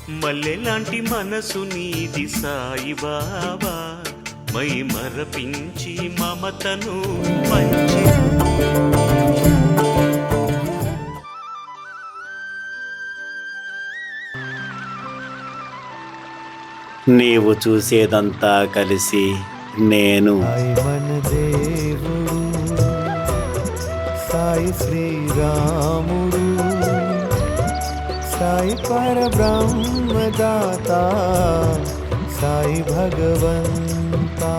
మల్లెలాంటి మనసు నీది సాయిబాబా, మై మరపించి మమతను పంచి. నీవు చూసేదంతా కలిసి నేను మన దేవుడు సాయి శ్రీరాముడు, సాయి పరబ్రహ్మదాత, సాయి భగవంతా.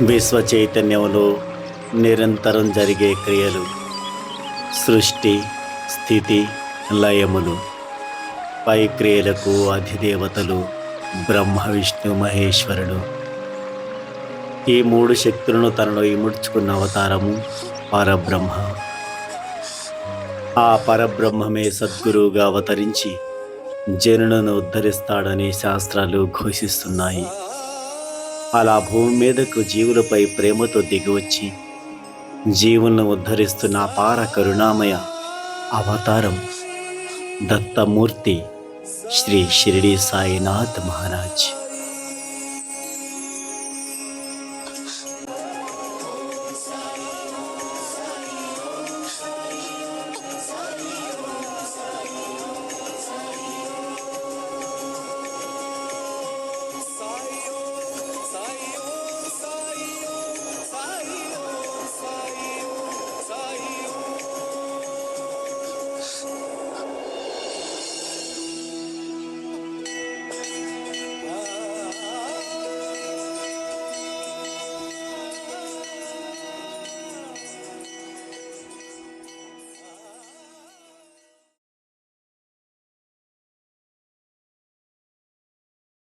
విశ్వ చైతన్యంలో నిరంతరం జరిగే క్రియలు, సృష్టి స్థితి లయములు, పై క్రియలకు అధిదేవతలు బ్రహ్మ విష్ణు మహేశ్వరుడు. ఈ మూడు శక్తులను తనలో ఇముడ్చుకున్న అవతారము పరబ్రహ్మ. ఆ పరబ్రహ్మమే సద్గురువుగా అవతరించి జనులను ఉద్ధరిస్తాడని శాస్త్రాలు ఘోషిస్తున్నాయి. అలా భూమి మీదకు జీవులపై ప్రేమతో దిగివచ్చి జీవులను ఉద్ధరిస్తున్న అపార కరుణామయ అవతారం దత్తమూర్తి శ్రీ షిరిడి సాయినాథ్ మహారాజ్.